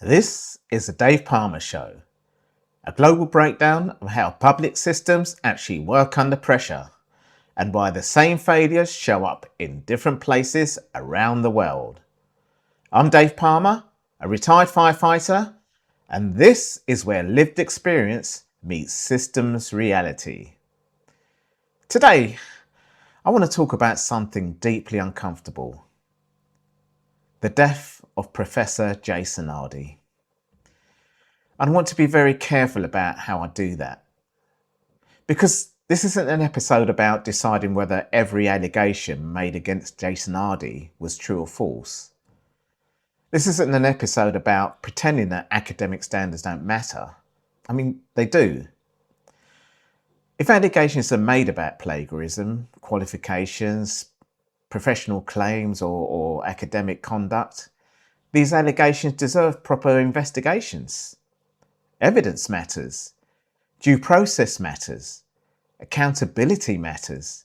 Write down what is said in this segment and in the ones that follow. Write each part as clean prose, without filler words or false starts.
This is the Dave Pamah Show, a global breakdown of how public systems actually work under pressure and why the same failures show up in different places around the world. I'm Dave Pamah, a retired firefighter, and this is where lived experience meets systems reality. Today, I want to talk about something deeply uncomfortable: the death of Professor Jason Arday. I want to be very careful about how I do that, because this isn't an episode about deciding whether every allegation made against Jason Arday was true or false. This isn't an episode about pretending that academic standards don't matter. I mean, they do. If allegations are made about plagiarism, qualifications, professional claims or academic conduct, these allegations deserve proper investigations. Evidence matters, due process matters, accountability matters.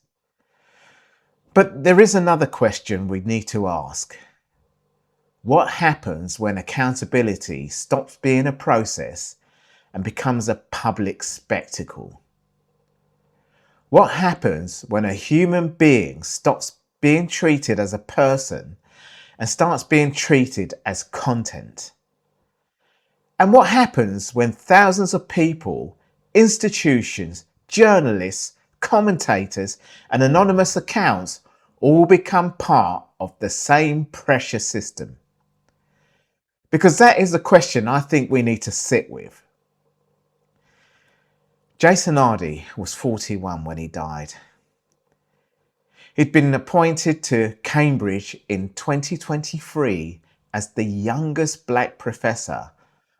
But there is another question we need to ask. What happens when accountability stops being a process and becomes a public spectacle? What happens when a human being stops being treated as a person and starts being treated as content? And what happens when thousands of people, institutions, journalists, commentators, and anonymous accounts all become part of the same pressure system? Because that is the question I think we need to sit with. Jason Arday was 41 when he died. He'd been appointed to Cambridge in 2023 as the youngest black professor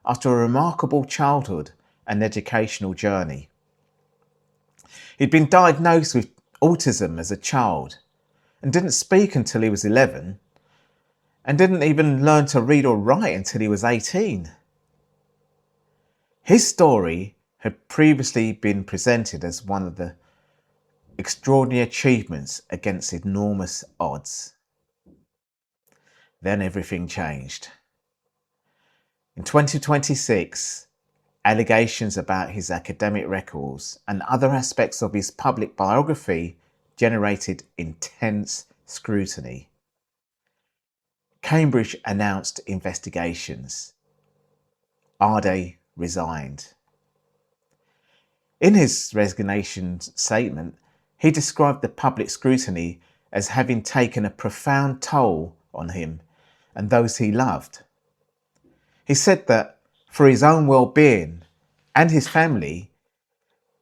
after a remarkable childhood and educational journey. He'd been diagnosed with autism as a child and didn't speak until he was 11 and didn't even learn to read or write until he was 18. His story had previously been presented as one of the extraordinary achievements against enormous odds. Then everything changed. In 2026, allegations about his academic records and other aspects of his public biography generated intense scrutiny. Cambridge announced investigations. Arday resigned. In his resignation statement, he described the public scrutiny as having taken a profound toll on him and those he loved. He said that for his own well-being and his family,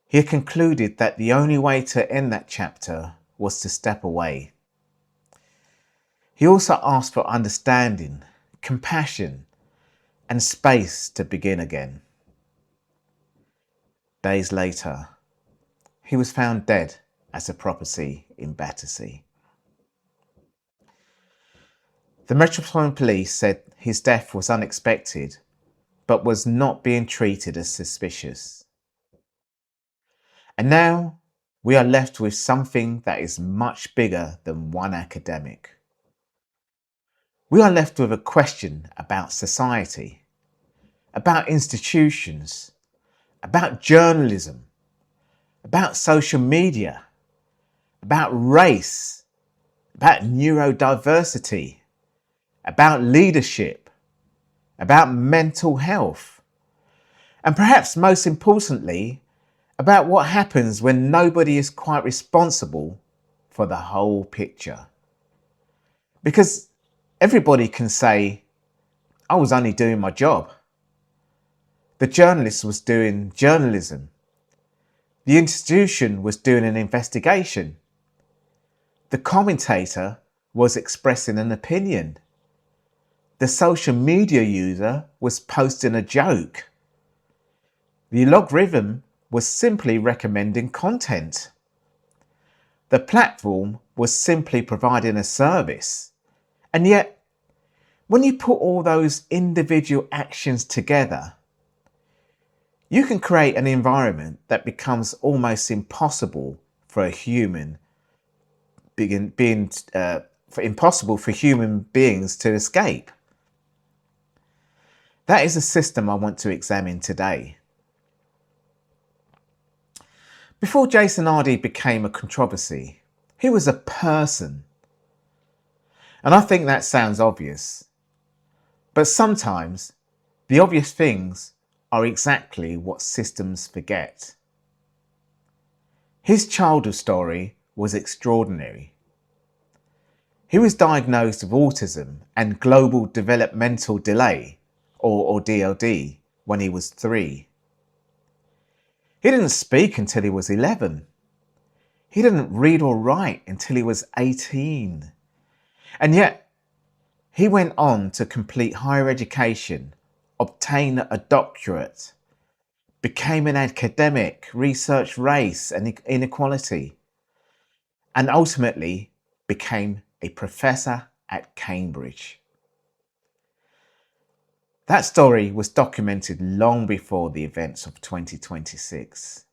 he had concluded that the only way to end that chapter was to step away. He also asked for understanding, compassion, and space to begin again. Days later, he was found dead at a property in Battersea. The Metropolitan Police said his death was unexpected, but was not being treated as suspicious. And now we are left with something that is much bigger than one academic. We are left with a question about society, about institutions, about journalism, about social media, about race, about neurodiversity, about leadership, about mental health, and perhaps most importantly, about what happens when nobody is quite responsible for the whole picture. Because everybody can say, I was only doing my job. The journalist was doing journalism. The institution was doing an investigation. The commentator was expressing an opinion. The social media user was posting a joke. The logarithm was simply recommending content. The platform was simply providing a service. And yet, when you put all those individual actions together, you can create an environment that becomes almost impossible for human beings to escape. That is a system I want to examine today. Before Jason Arday became a controversy, he was a person. And I think that sounds obvious. But sometimes the obvious things are exactly what systems forget. His childhood story was extraordinary. He was diagnosed with autism and global developmental delay, or DLD, when he was 3. He didn't speak until he was 11. He didn't read or write until he was 18. And yet, he went on to complete higher education, obtain a doctorate, became an academic, researched race and inequality, and ultimately became a professor at Cambridge. That story was documented long before the events of 2026.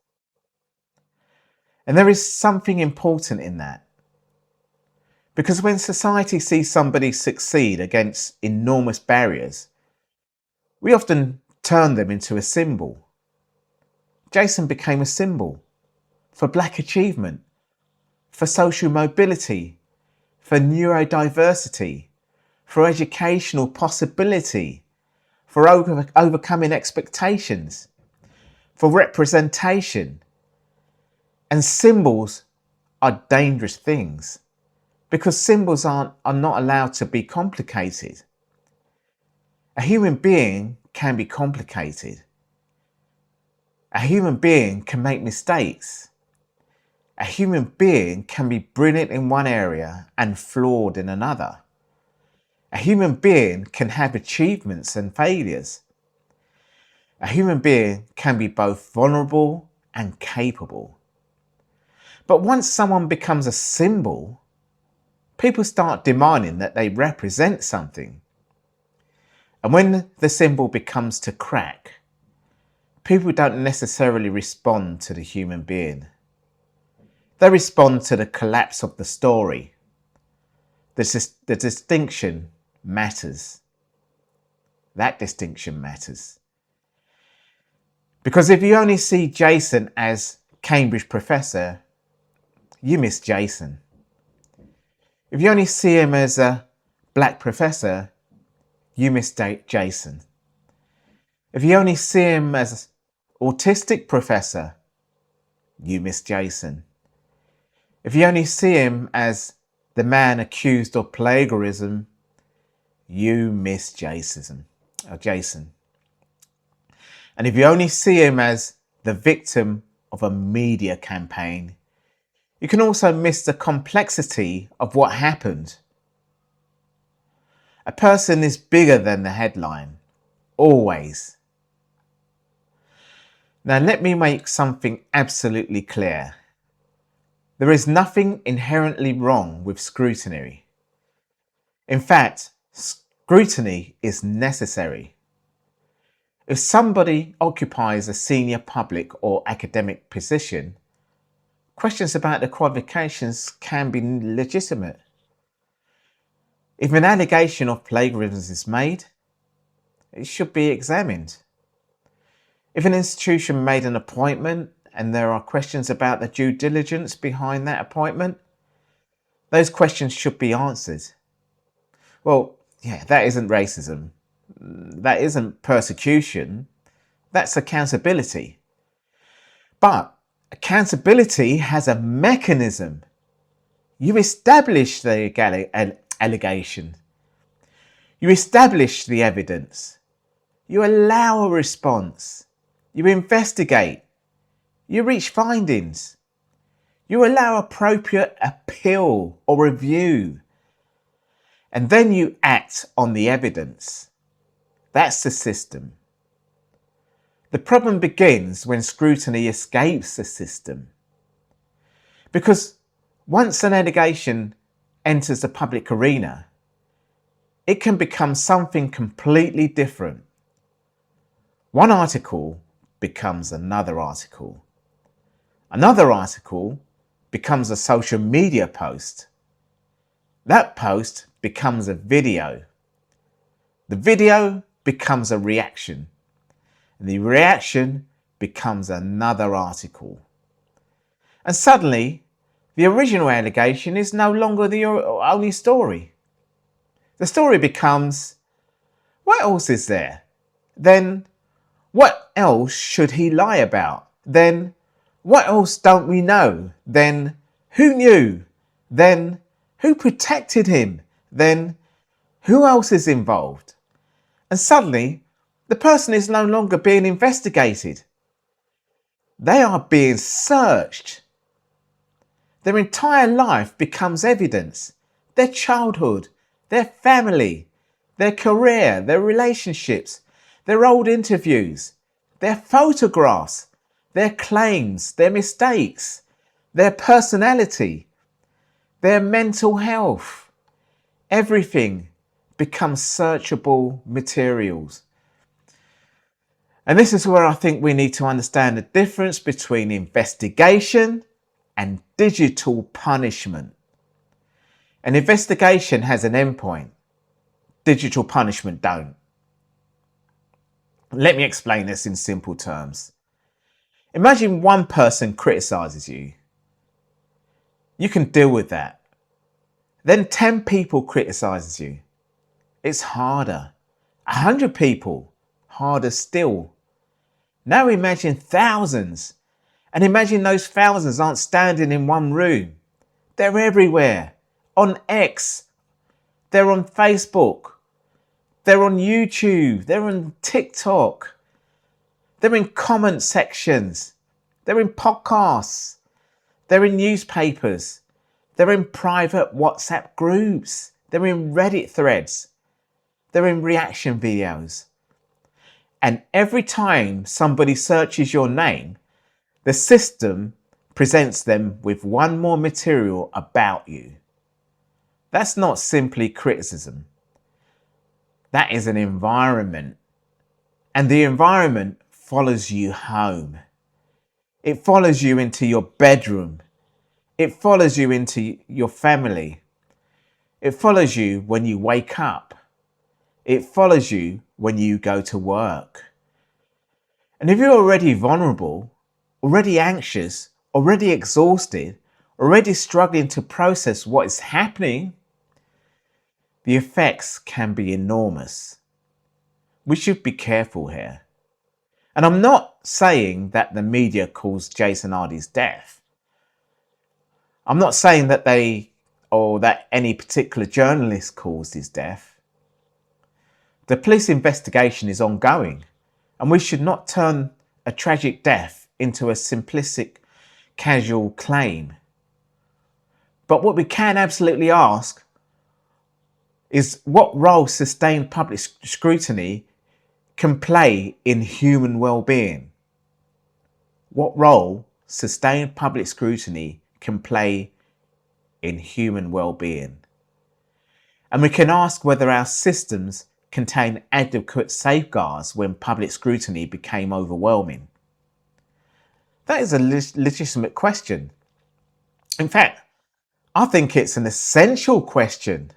And there is something important in that. Because when society sees somebody succeed against enormous barriers, we often turn them into a symbol. Jason became a symbol for Black achievement, for social mobility, for neurodiversity, for educational possibility, for overcoming expectations, for representation. And symbols are dangerous things because symbols are not allowed to be complicated. A human being can be complicated. A human being can make mistakes. A human being can be brilliant in one area and flawed in another. A human being can have achievements and failures. A human being can be both vulnerable and capable. But once someone becomes a symbol, people start demanding that they represent something. And when the symbol becomes to crack, people don't necessarily respond to the human being. They respond to the collapse of the story. The distinction matters. That distinction matters. Because if you only see Jason as Cambridge professor, you miss Jason. If you only see him as a Black professor, you miss Jason. If you only see him as autistic professor, you miss Jason. If you only see him as the man accused of plagiarism, you miss Jason. And if you only see him as the victim of a media campaign, you can also miss the complexity of what happened. A person is bigger than the headline, always. Now let me make something absolutely clear. There is nothing inherently wrong with scrutiny. In fact, scrutiny is necessary. If somebody occupies a senior public or academic position, questions about their qualifications can be legitimate. If an allegation of plagiarism is made, it should be examined. If an institution made an appointment and there are questions about the due diligence behind that appointment, those questions should be answered. Well, yeah, that isn't racism. That isn't persecution. That's accountability. But accountability has a mechanism. You establish the allegation. You establish the evidence. You allow a response. You investigate. You reach findings. You allow appropriate appeal or review. And then you act on the evidence. That's the system. The problem begins when scrutiny escapes the system. Because once an allegation enters the public arena, it can become something completely different. One article becomes another article. Another article becomes a social media post. That post becomes a video. The video becomes a reaction. And the reaction becomes another article. And suddenly, the original allegation is no longer the only story. The story becomes, what else is there? Then what else should he lie about? Then what else don't we know? Then who knew? Then who protected him? Then who else is involved? And suddenly the person is no longer being investigated. They are being searched. Their entire life becomes evidence. Their childhood, their family, their career, their relationships, their old interviews, their photographs, their claims, their mistakes, their personality, their mental health. Everything becomes searchable materials. And this is where I think we need to understand the difference between investigation and digital punishment. An investigation has an endpoint. Digital punishment don't. Let me explain this in simple terms. Imagine one person criticizes you. You can deal with that. Then 10 people criticizes you. It's harder. 100 people, harder still. Now imagine thousands. And imagine those thousands aren't standing in one room. They're everywhere. On X. They're on Facebook. They're on YouTube. They're on TikTok. They're in comment sections. They're in podcasts. They're in newspapers. They're in private WhatsApp groups. They're in Reddit threads. They're in reaction videos. And every time somebody searches your name, the system presents them with one more material about you. That's not simply criticism. That is an environment. And the environment follows you home. It follows you into your bedroom. It follows you into your family. It follows you when you wake up. It follows you when you go to work. And if you're already vulnerable, already anxious, already exhausted, already struggling to process what is happening, the effects can be enormous. We should be careful here. And I'm not saying that the media caused Jason Arday's death. I'm not saying that that any particular journalist caused his death. The police investigation is ongoing, and we should not turn a tragic death into a simplistic, casual claim. But what we can absolutely ask is what role sustained public scrutiny can play in human well-being. What role sustained public scrutiny can play in human well-being. And we can ask whether our systems contain adequate safeguards when public scrutiny became overwhelming. That is a legitimate question. In fact, I think it's an essential question.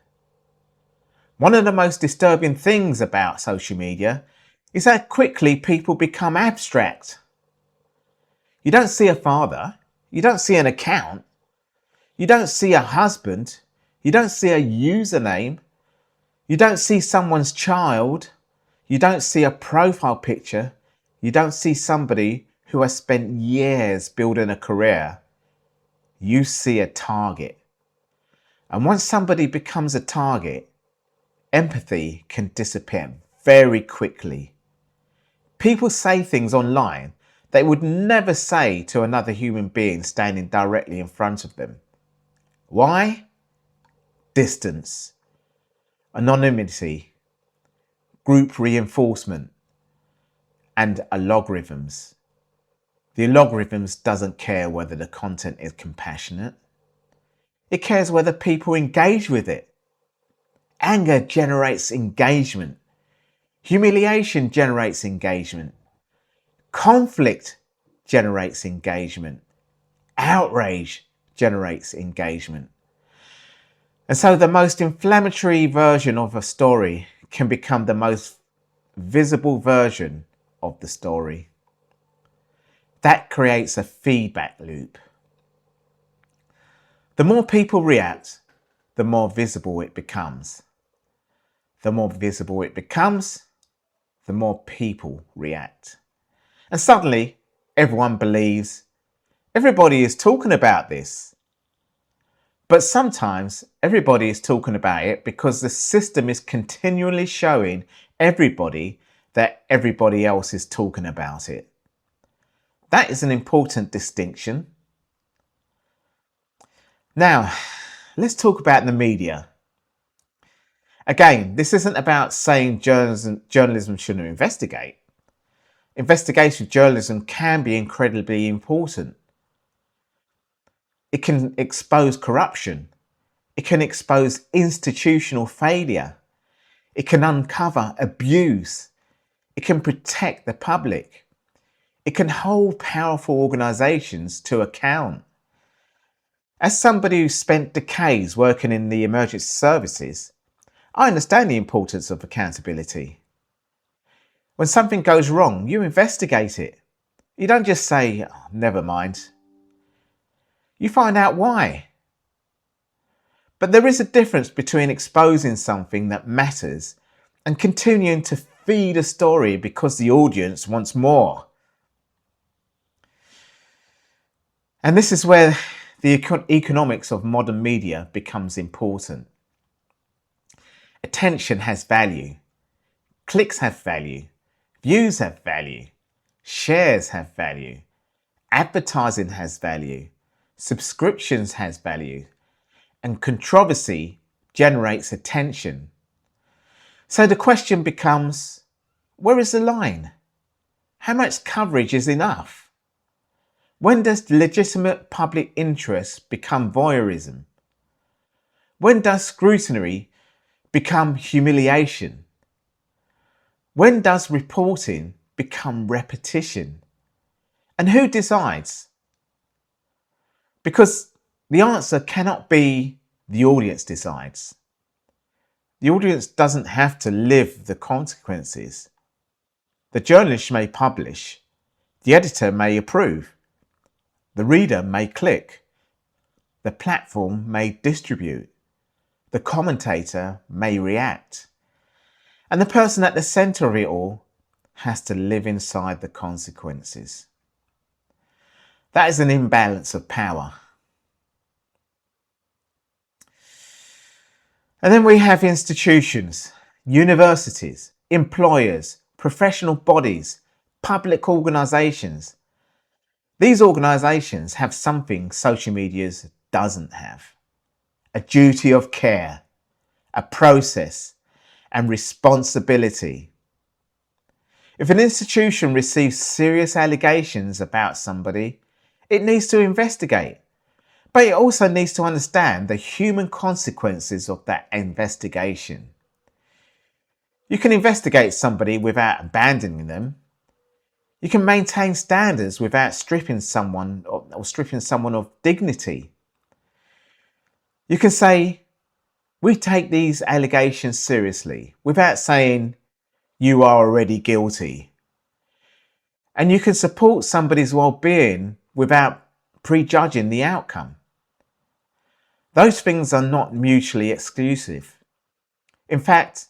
One of the most disturbing things about social media is how quickly people become abstract. You don't see a father, you don't see an account, you don't see a husband, you don't see a username, you don't see someone's child, you don't see a profile picture, you don't see somebody who has spent years building a career. You see a target. And once somebody becomes a target, empathy can disappear very quickly. People say things online they would never say to another human being standing directly in front of them. Why? Distance, anonymity, group reinforcement, and algorithms. The algorithms doesn't care whether the content is compassionate. It cares whether people engage with it. Anger generates engagement. Humiliation generates engagement. Conflict generates engagement. Outrage generates engagement. And so the most inflammatory version of a story can become the most visible version of the story. That creates a feedback loop. The more people react, the more visible it becomes. The more visible it becomes, the more people react. And suddenly, everyone believes everybody is talking about this. But sometimes everybody is talking about it because the system is continually showing everybody that everybody else is talking about it. That is an important distinction. Now, let's talk about the media. Again, this isn't about saying journalism shouldn't investigate. Investigative journalism can be incredibly important. It can expose corruption. It can expose institutional failure. It can uncover abuse. It can protect the public. It can hold powerful organisations to account. As somebody who spent decades working in the emergency services, I understand the importance of accountability. When something goes wrong, you investigate it. You don't just say, "Oh, never mind." You find out why. But there is a difference between exposing something that matters and continuing to feed a story because the audience wants more. And this is where the economics of modern media becomes important. Attention has value. Clicks have value. Views have value. Shares have value. Advertising has value. Subscriptions has value. And controversy generates attention. So the question becomes, where is the line? How much coverage is enough? When does legitimate public interest become voyeurism? When does scrutiny become humiliation? When does reporting become repetition? And who decides? Because the answer cannot be the audience decides. The audience doesn't have to live the consequences. The journalist may publish. The editor may approve. The reader may click. The platform may distribute. The commentator may react. And the person at the centre of it all has to live inside the consequences. That is an imbalance of power. And then we have institutions, universities, employers, professional bodies, public organisations. These organisations have something social media doesn't have: a duty of care, a process, and responsibility. If an institution receives serious allegations about somebody, it needs to investigate. But it also needs to understand the human consequences of that investigation. You can investigate somebody without abandoning them. You can maintain standards without stripping someone of dignity. You can say, "We take these allegations seriously," without saying, "You are already guilty." And you can support somebody's well-being without prejudging the outcome. Those things are not mutually exclusive. In fact,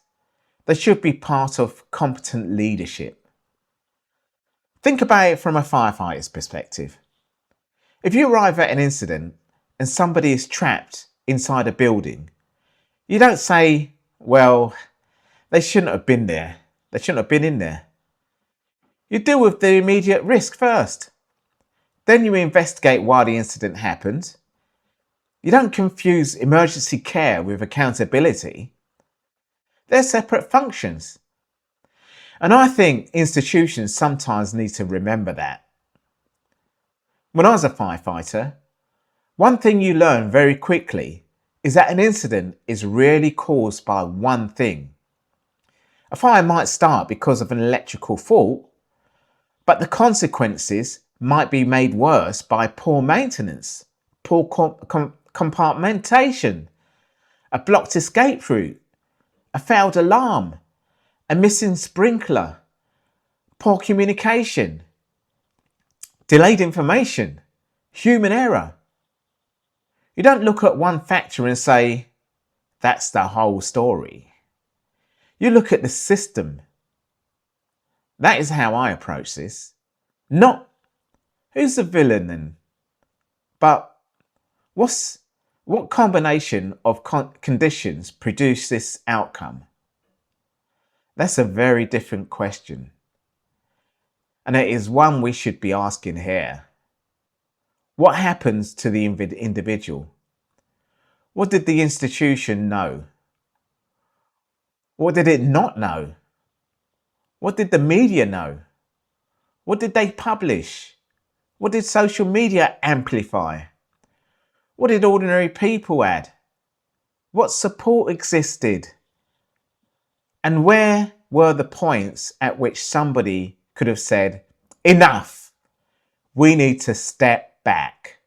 they should be part of competent leadership. Think about it from a firefighter's perspective. If you arrive at an incident and somebody is trapped inside a building, you don't say, "Well, they shouldn't have been there. They shouldn't have been in there." You deal with the immediate risk first. Then you investigate why the incident happened. You don't confuse emergency care with accountability. They're separate functions. And I think institutions sometimes need to remember that. When I was a firefighter, one thing you learn very quickly is that an incident is rarely caused by one thing. A fire might start because of an electrical fault, but the consequences might be made worse by poor maintenance, poor compartmentation, a blocked escape route, a failed alarm, a missing sprinkler, poor communication, delayed information, human error. You don't look at one factor and say, that's the whole story. You look at the system. That is how I approach this. Not who's the villain then, but what combination of conditions produce this outcome? That's a very different question. And it is one we should be asking here. What happens to the individual? What did the institution know? What did it not know? What did the media know? What did they publish? What did social media amplify? What did ordinary people add? What support existed? And where were the points at which somebody could have said, enough, we need to step back?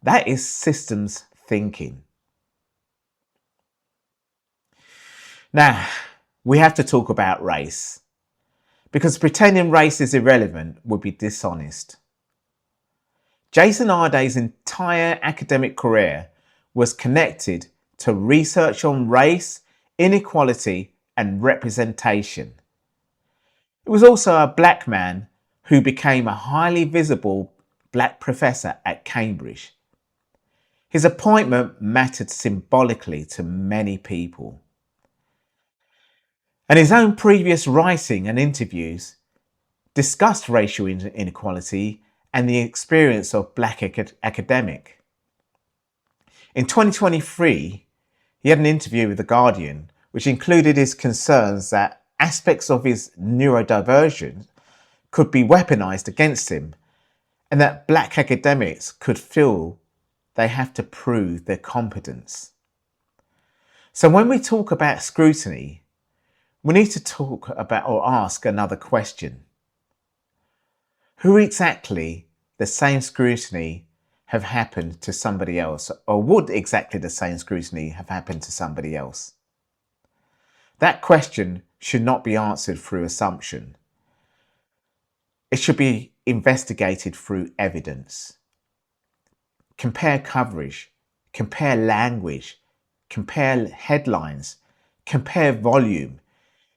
That is systems thinking. Now, we have to talk about race, because pretending race is irrelevant would be dishonest. Jason Arday's entire academic career was connected to research on race, inequality, and representation. He was also a black man who became a highly visible black professor at Cambridge. His appointment mattered symbolically to many people. And his own previous writing and interviews discussed racial inequality and the experience of black academic. In 2023, he had an interview with The Guardian, which included his concerns that aspects of his neurodiversion could be weaponized against him, and that black academics could feel they have to prove their competence. So when we talk about scrutiny, we need to talk about or ask another question. Who exactly the same scrutiny have happened to somebody else, or would exactly the same scrutiny have happened to somebody else? That question should not be answered through assumption. It should be investigated through evidence. Compare coverage, compare language, compare headlines, compare volume,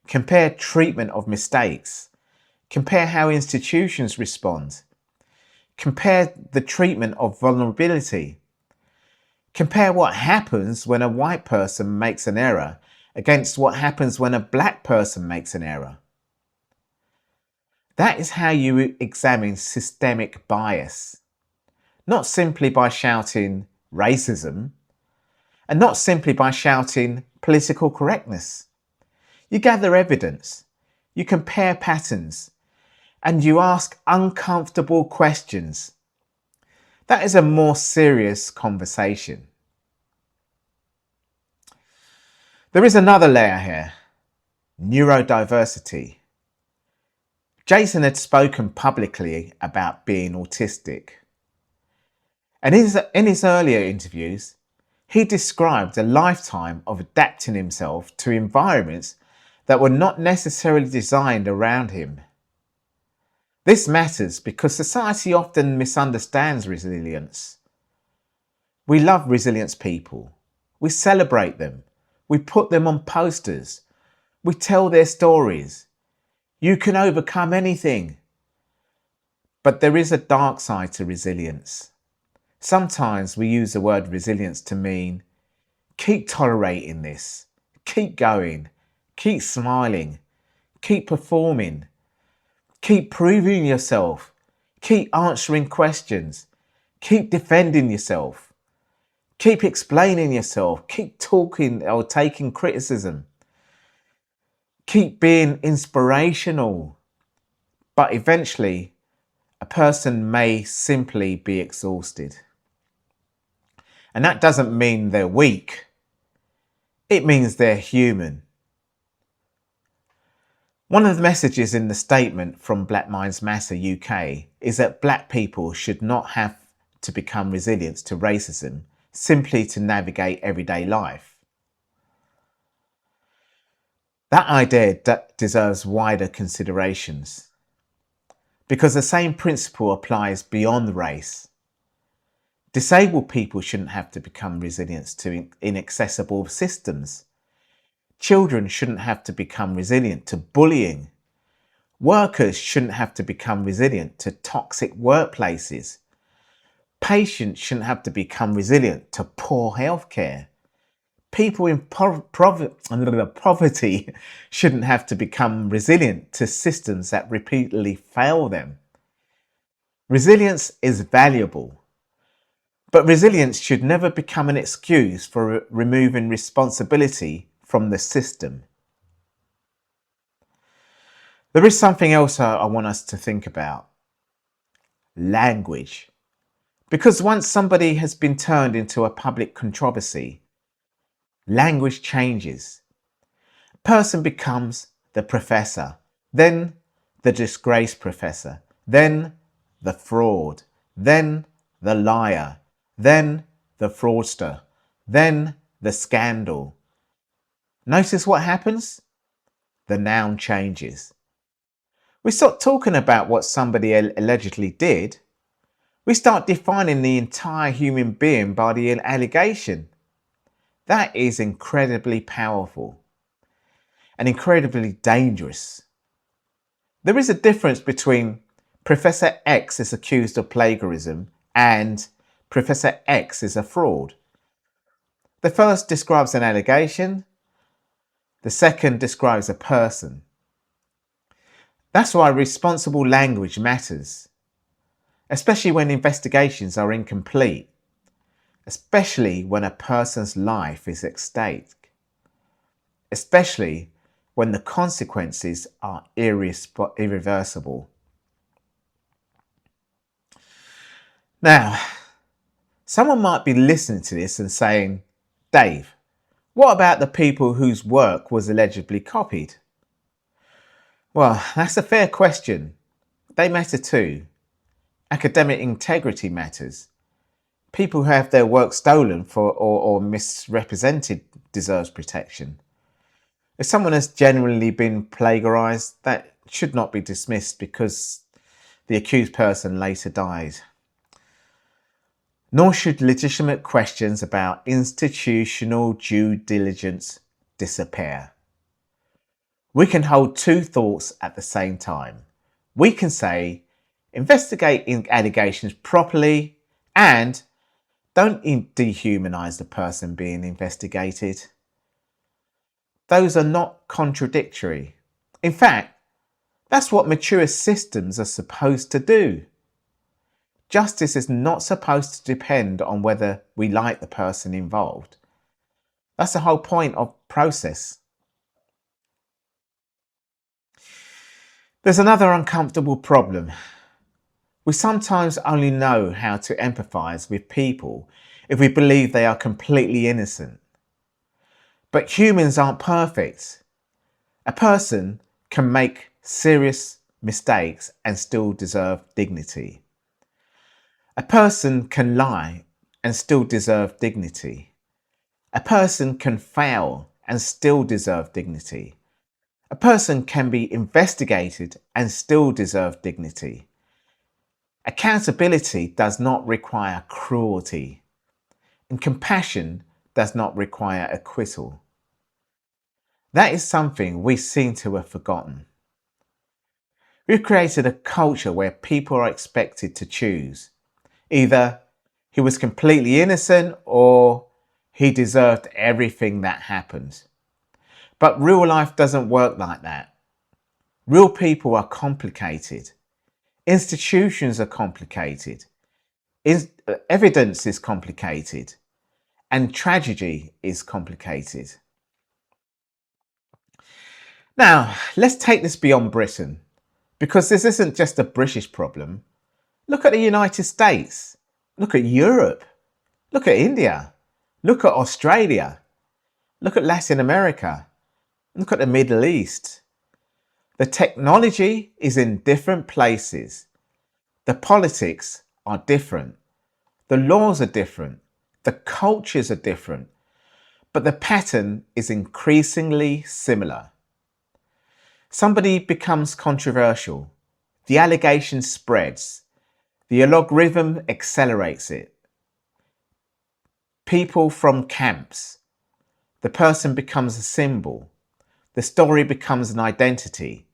compare treatment of mistakes, compare how institutions respond, compare the treatment of vulnerability, compare what happens when a white person makes an error against what happens when a black person makes an error. That is how you examine systemic bias, not simply by shouting racism, and not simply by shouting political correctness. You gather evidence, you compare patterns, and you ask uncomfortable questions. That is a more serious conversation. There is another layer here: neurodiversity. Jason had spoken publicly about being autistic. And in his earlier interviews, he described a lifetime of adapting himself to environments that were not necessarily designed around him. This matters because society often misunderstands resilience. We love resilient people. We celebrate them. We put them on posters. We tell their stories. You can overcome anything. But there is a dark side to resilience. Sometimes we use the word resilience to mean keep tolerating this, keep going, keep smiling, keep performing, keep proving yourself, keep answering questions, keep defending yourself, keep explaining yourself, keep talking or taking criticism, keep being inspirational. But eventually, a person may simply be exhausted. And that doesn't mean they're weak. It means they're human. One of the messages in the statement from Black Minds Matter UK is that black people should not have to become resilient to racism simply to navigate everyday life. That idea deserves wider considerations because the same principle applies beyond race. Disabled people shouldn't have to become resilient to inaccessible systems. Children shouldn't have to become resilient to bullying. Workers shouldn't have to become resilient to toxic workplaces. Patients shouldn't have to become resilient to poor healthcare. People in poverty shouldn't have to become resilient to systems that repeatedly fail them. Resilience is valuable, but resilience should never become an excuse for removing responsibility from the system. There is something else I want us to think about. Language. Because once somebody has been turned into a public controversy, language changes. A person becomes the professor, then the disgraced professor, then the fraud, then the liar, then the fraudster, then the scandal. Notice what happens? The noun changes. We stop talking about what somebody allegedly did. We start defining the entire human being by the allegation. That is incredibly powerful and incredibly dangerous. There is a difference between Professor X is accused of plagiarism and Professor X is a fraud. The first describes an allegation. The second describes a person. That's why responsible language matters, especially when investigations are incomplete, especially when a person's life is at stake, especially when the consequences are irreversible. Now, someone might be listening to this and saying, Dave, what about the people whose work was allegedly copied? Well, that's a fair question. They matter too. Academic integrity matters. People who have their work stolen or misrepresented deserves protection. If someone has genuinely been plagiarized, that should not be dismissed because the accused person later died. Nor should legitimate questions about institutional due diligence disappear. We can hold two thoughts at the same time. We can say, investigate allegations properly and don't dehumanize the person being investigated. Those are not contradictory. In fact, that's what mature systems are supposed to do. Justice is not supposed to depend on whether we like the person involved. That's the whole point of process. There's another uncomfortable problem. We sometimes only know how to empathize with people if we believe they are completely innocent. But humans aren't perfect. A person can make serious mistakes and still deserve dignity. A person can lie and still deserve dignity. A person can fail and still deserve dignity. A person can be investigated and still deserve dignity. Accountability does not require cruelty, and compassion does not require acquittal. That is something we seem to have forgotten. We've created a culture where people are expected to choose. Either he was completely innocent or he deserved everything that happened. But real life doesn't work like that. Real people are complicated. Institutions are complicated. Evidence is complicated. And tragedy is complicated. Now, let's take this beyond Britain, because this isn't just a British problem. Look at the United States. Look at Europe. Look at India. Look at Australia. Look at Latin America. Look at the Middle East. The technology is in different places. The politics are different. The laws are different. The cultures are different. But the pattern is increasingly similar. Somebody becomes controversial. The allegation spreads. The algorithm accelerates it. People from camps. The person becomes a symbol. The story becomes an identity.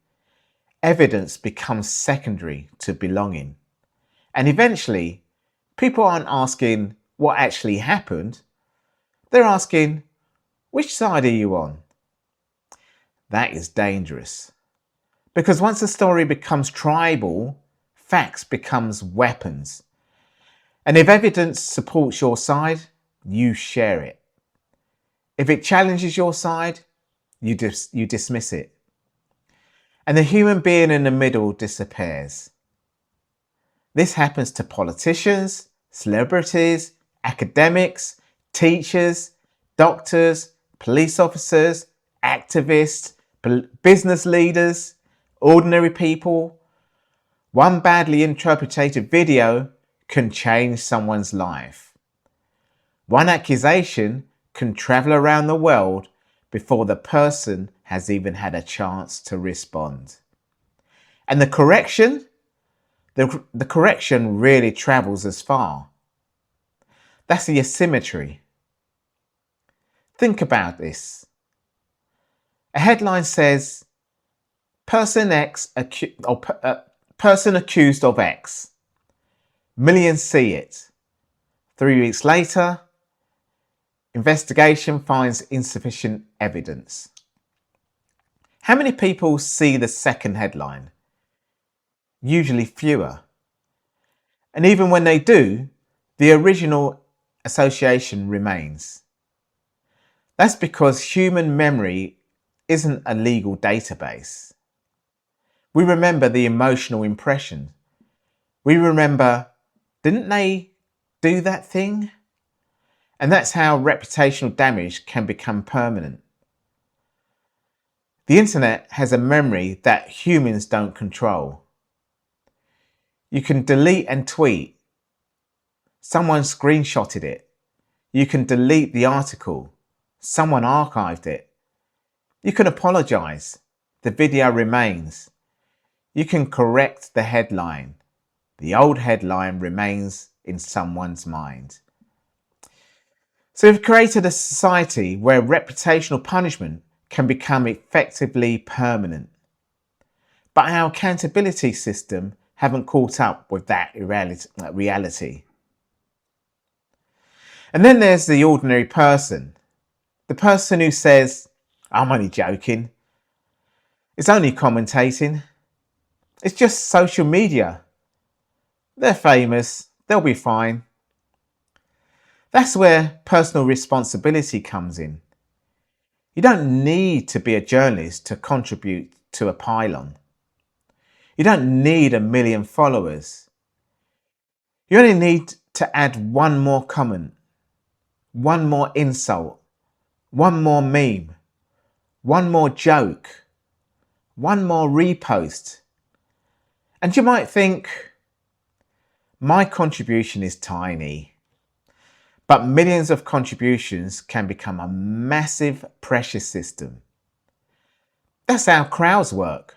Evidence becomes secondary to belonging. And eventually, people aren't asking what actually happened. They're asking, which side are you on? That is dangerous. Because once a story becomes tribal, facts becomes weapons. And if evidence supports your side, you share it. If it challenges your side, you dismiss it. And the human being in the middle disappears. This happens to politicians, celebrities, academics, teachers, doctors, police officers, activists, business leaders, ordinary people. One badly interpreted video can change someone's life. One accusation can travel around the world before the person has even had a chance to respond. And the correction really travels as far. That's the asymmetry. Think about this. A headline says, person accused of X. Millions see it. 3 weeks later, investigation finds insufficient evidence. How many people see the second headline? Usually fewer. And even when they do, the original association remains. That's because human memory isn't a legal database. We remember the emotional impression. We remember, didn't they do that thing? And that's how reputational damage can become permanent. The internet has a memory that humans don't control. You can delete and tweet. Someone screenshotted it. You can delete the article. Someone archived it. You can apologize. The video remains. You can correct the headline. The old headline remains in someone's mind. So we've created a society where reputational punishment can become effectively permanent. But our accountability system haven't caught up with that reality. And then there's the ordinary person. The person who says, I'm only joking. It's only commentating. It's just social media. They're famous. They'll be fine. That's where personal responsibility comes in. You don't need to be a journalist to contribute to a pile-on. You don't need 1 million followers. You only need to add one more comment, one more insult, one more meme, one more joke, one more repost. And you might think, my contribution is tiny, but millions of contributions can become a massive pressure system. That's how crowds work.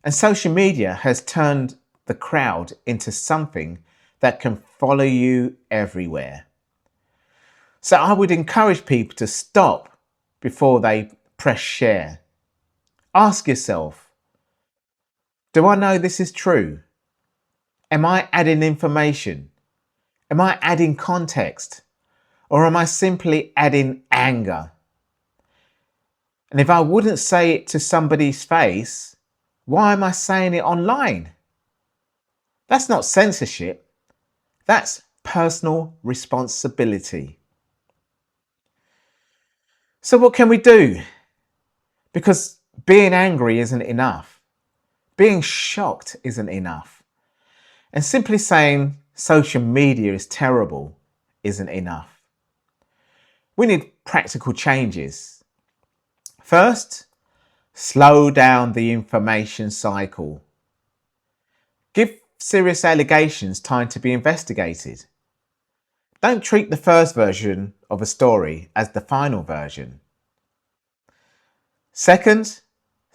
And social media has turned the crowd into something that can follow you everywhere. So I would encourage people to stop before they press share. Ask yourself, do I know this is true? Am I adding information? Am I adding context? Or am I simply adding anger? And if I wouldn't say it to somebody's face, why am I saying it online? That's not censorship. That's personal responsibility. So what can we do? Because being angry isn't enough. Being shocked isn't enough. And simply saying social media is terrible isn't enough. We need practical changes. First, slow down the information cycle. Give serious allegations time to be investigated. Don't treat the first version of a story as the final version. Second,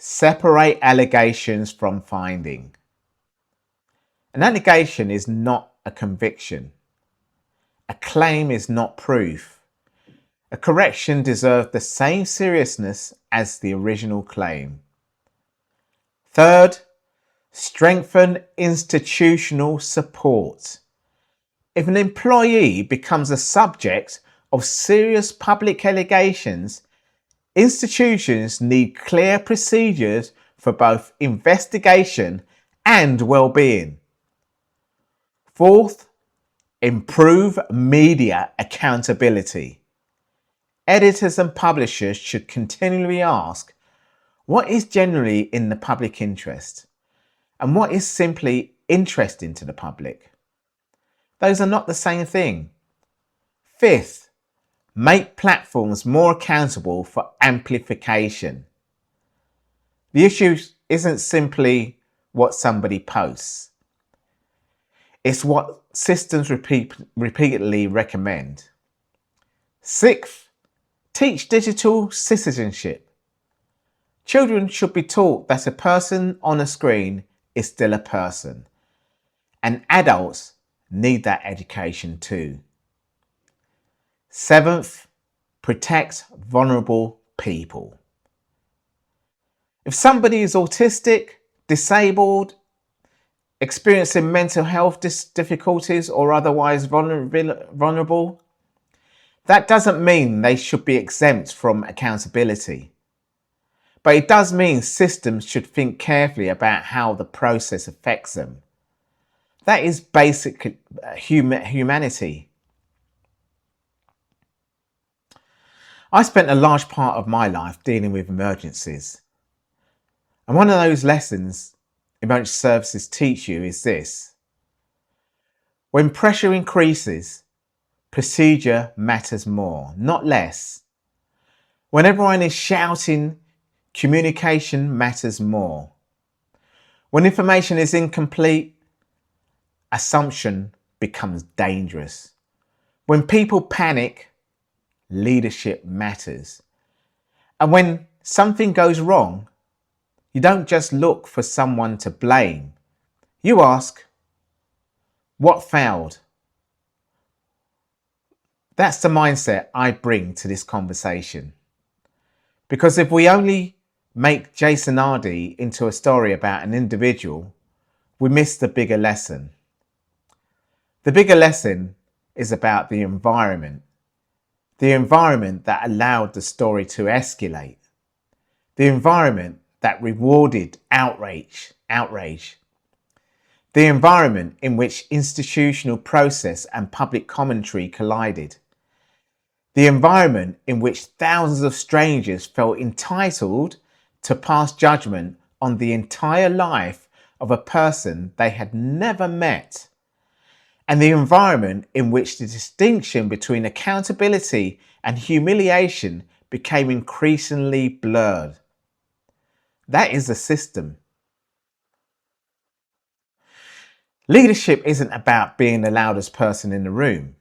Separate allegations from finding. An allegation is not a conviction. A claim is not proof. A correction deserves the same seriousness as the original claim. Third, strengthen institutional support. If an employee becomes a subject of serious public allegations, institutions need clear procedures for both investigation and well-being. Fourth, improve media accountability. Editors and publishers should continually ask what is generally in the public interest and what is simply interesting to the public. Those are not the same thing. Fifth, make platforms more accountable for amplification. The issue isn't simply what somebody posts. It's what systems repeatedly recommend. Sixth, teach digital citizenship. Children should be taught that a person on a screen is still a person, and adults need that education too. Seventh, protect vulnerable people. If somebody is autistic, disabled, experiencing mental health difficulties or otherwise vulnerable, that doesn't mean they should be exempt from accountability. But it does mean systems should think carefully about how the process affects them. That is basic humanity. I spent a large part of my life dealing with emergencies. And one of those lessons emergency services teach you is this: when pressure increases, procedure matters more, not less. When everyone is shouting, communication matters more. When information is incomplete, assumption becomes dangerous. When people panic, leadership matters. And when something goes wrong, you don't just look for someone to blame. You ask, what failed? That's the mindset I bring to this conversation. Because if we only make Jason Arday into a story about an individual, we miss the bigger lesson. The bigger lesson is about the environment that allowed the story to escalate, the environment that rewarded outrage, the environment in which institutional process and public commentary collided, the environment in which thousands of strangers felt entitled to pass judgment on the entire life of a person they had never met, and the environment in which the distinction between accountability and humiliation became increasingly blurred. That is the system. Leadership isn't about being the loudest person in the room.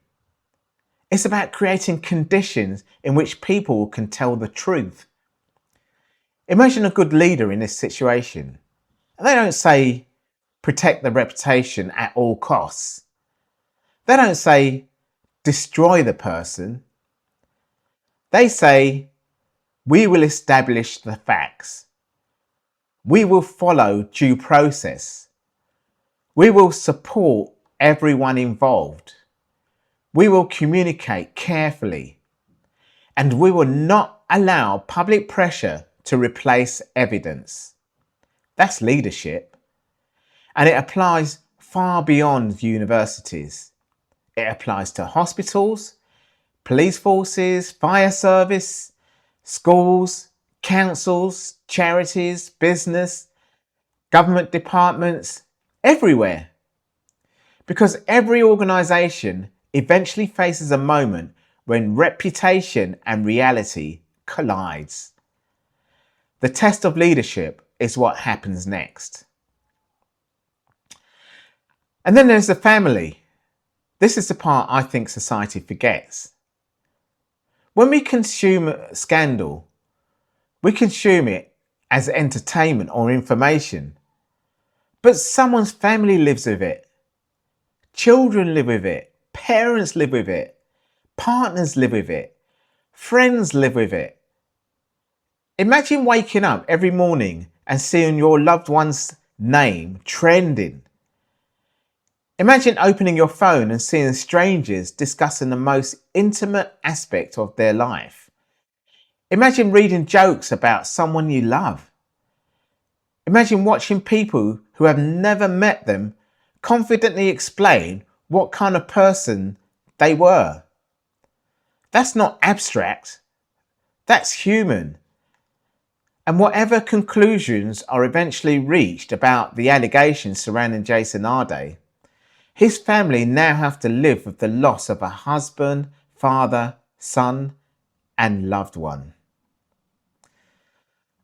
It's about creating conditions in which people can tell the truth. Imagine a good leader in this situation. They don't say, protect the reputation at all costs. They don't say, destroy the person. They say, we will establish the facts. We will follow due process. We will support everyone involved. We will communicate carefully. And we will not allow public pressure to replace evidence. That's leadership. And it applies far beyond universities. It applies to hospitals, police forces, fire service, schools, councils, charities, business, government departments, everywhere. Because every organisation eventually faces a moment when reputation and reality collides. The test of leadership is what happens next. And then there's the family. This is the part I think society forgets. When we consume scandal, we consume it as entertainment or information, but someone's family lives with it. Children live with it. Parents live with it. Partners live with it. Friends live with it. Imagine waking up every morning and seeing your loved one's name trending. Imagine opening your phone and seeing strangers discussing the most intimate aspect of their life. Imagine reading jokes about someone you love. Imagine watching people who have never met them confidently explain what kind of person they were. That's not abstract. That's human. And whatever conclusions are eventually reached about the allegations surrounding Jason Arday, his family now have to live with the loss of a husband, father, son, and loved one.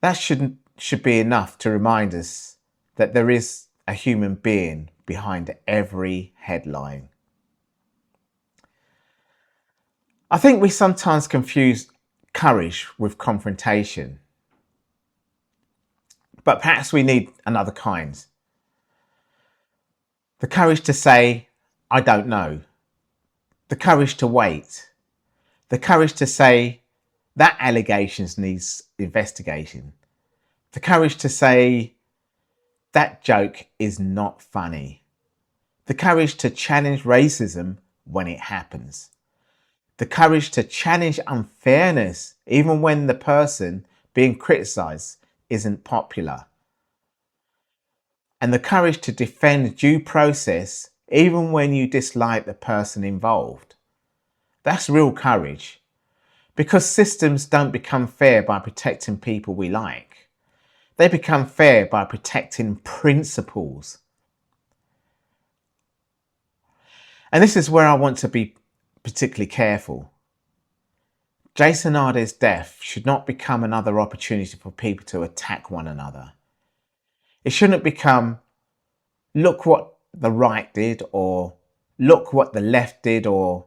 That should be enough to remind us that there is a human being behind every headline. I think we sometimes confuse courage with confrontation, but perhaps we need another kind. The courage to say, I don't know. The courage to wait. The courage to say, that allegations needs investigation. The courage to say, that joke is not funny. The courage to challenge racism when it happens. The courage to challenge unfairness even when the person being criticised isn't popular. And the courage to defend due process even when you dislike the person involved. That's real courage. Because systems don't become fair by protecting people we like. They become fair by protecting principles. And this is where I want to be particularly careful. Jason Arday's death should not become another opportunity for people to attack one another. It shouldn't become, look what the right did, or look what the left did, or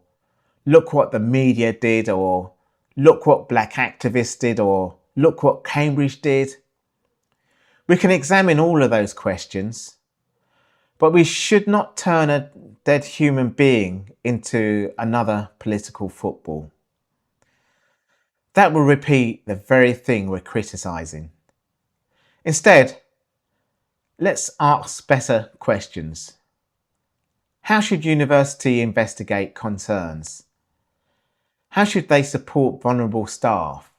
look what the media did, or look what black activists did, or look what Cambridge did. We can examine all of those questions, but we should not turn a dead human being into another political football. That will repeat the very thing we're criticising. Instead, let's ask better questions. How should university investigate concerns? How should they support vulnerable staff?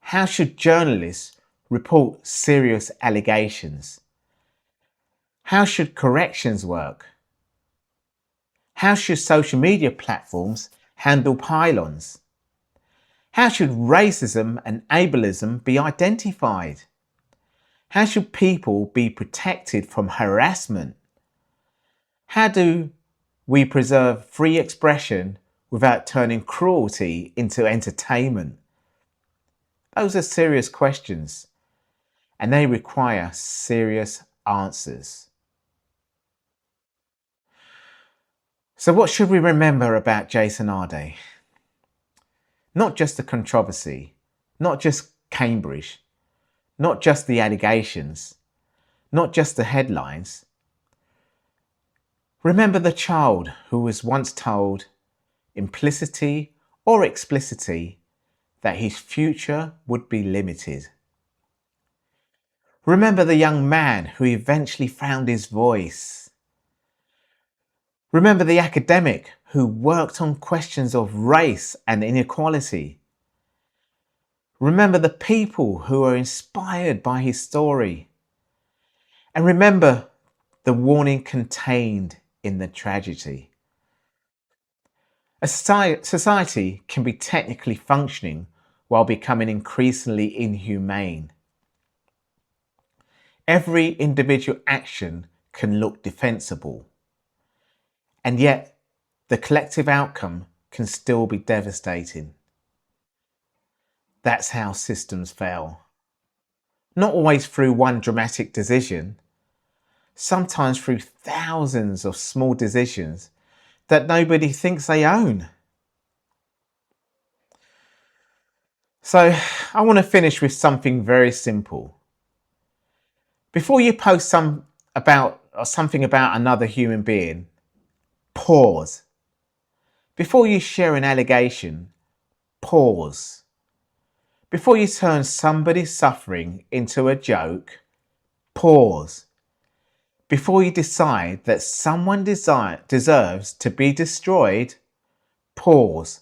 How should journalists report serious allegations? How should corrections work? How should social media platforms handle pile-ons? How should racism and ableism be identified? How should people be protected from harassment? How do we preserve free expression without turning cruelty into entertainment? Those are serious questions, and they require serious answers. So what should we remember about Jason Arday? Not just the controversy, not just Cambridge, not just the allegations, not just the headlines. Remember the child who was once told, implicitly or explicitly, that his future would be limited. Remember the young man who eventually found his voice. Remember the academic who worked on questions of race and inequality. Remember the people who were inspired by his story. And remember the warning contained in the tragedy. A society can be technically functioning while becoming increasingly inhumane. Every individual action can look defensible, and yet the collective outcome can still be devastating. That's how systems fail. Not always through one dramatic decision, sometimes through thousands of small decisions that nobody thinks they own. So I want to finish with something very simple. Before you post something about another human being, pause. Before you share an allegation, pause. Before you turn somebody's suffering into a joke, pause. Before you decide that someone deserves to be destroyed, pause.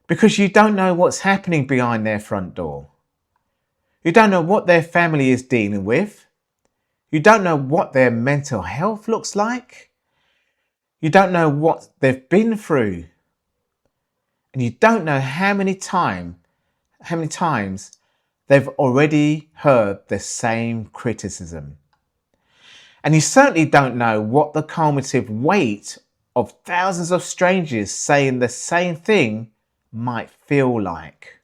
Because you don't know what's happening behind their front door. You don't know what their family is dealing with. You don't know what their mental health looks like. You don't know what they've been through. And you don't know how many times they've already heard the same criticism. And you certainly don't know what the cumulative weight of thousands of strangers saying the same thing might feel like.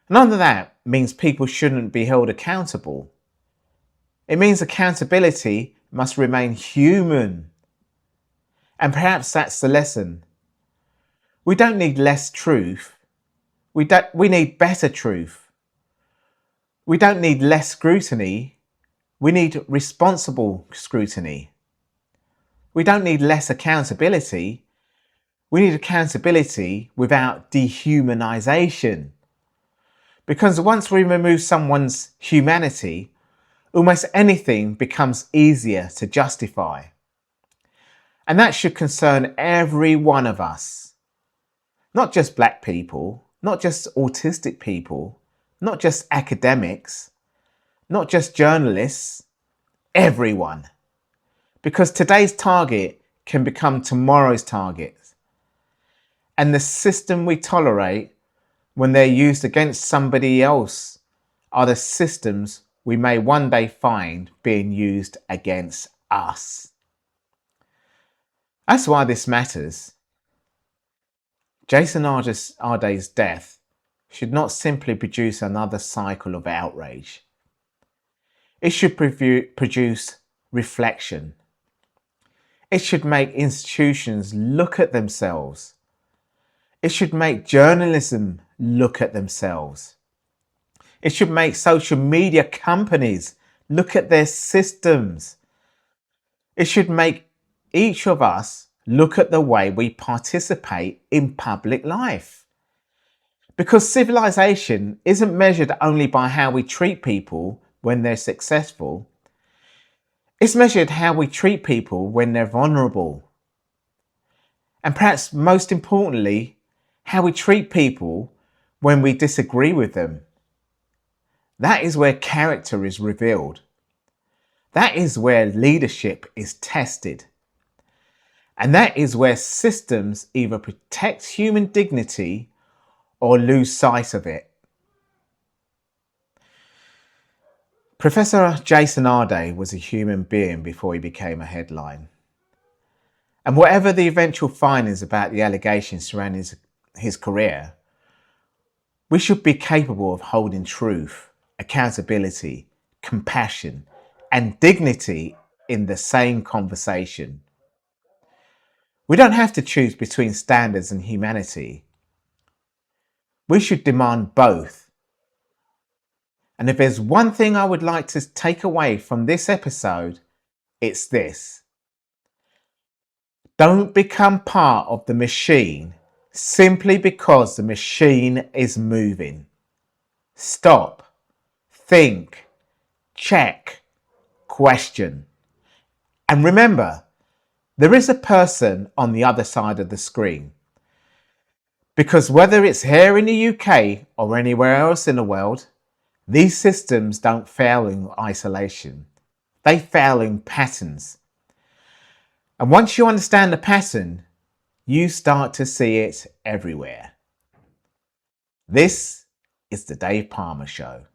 None of that means people shouldn't be held accountable. It means accountability must remain human. And perhaps that's the lesson. We don't need less truth. We need better truth. We don't need less scrutiny. We need responsible scrutiny. We don't need less accountability. We need accountability without dehumanization. Because once we remove someone's humanity, almost anything becomes easier to justify. And that should concern every one of us. Not just black people, not just autistic people, not just academics, not just journalists, everyone. Because today's target can become tomorrow's target. And the system we tolerate when they're used against somebody else are the systems we may one day find being used against us. That's why this matters. Jason Arday's death should not simply produce another cycle of outrage. It should produce reflection. It should make institutions look at themselves. It should make journalism look at themselves. It should make social media companies look at their systems. It should make each of us look at the way we participate in public life. Because civilization isn't measured only by how we treat people when they're successful. It's measured how we treat people when they're vulnerable. And perhaps most importantly, how we treat people when we disagree with them. That is where character is revealed. That is where leadership is tested. And that is where systems either protect human dignity or lose sight of it. Professor Jason Arday was a human being before he became a headline. And whatever the eventual findings about the allegations surrounding his career, we should be capable of holding truth, accountability, compassion, and dignity in the same conversation. We don't have to choose between standards and humanity. We should demand both. And if there's one thing I would like to take away from this episode, it's this. Don't become part of the machine simply because the machine is moving. Stop, think, check, question. And remember, there is a person on the other side of the screen. Because whether it's here in the UK or anywhere else in the world, these systems don't fail in isolation. They fail in patterns. And once you understand the pattern, you start to see it everywhere. This is the Dave Pamah Show.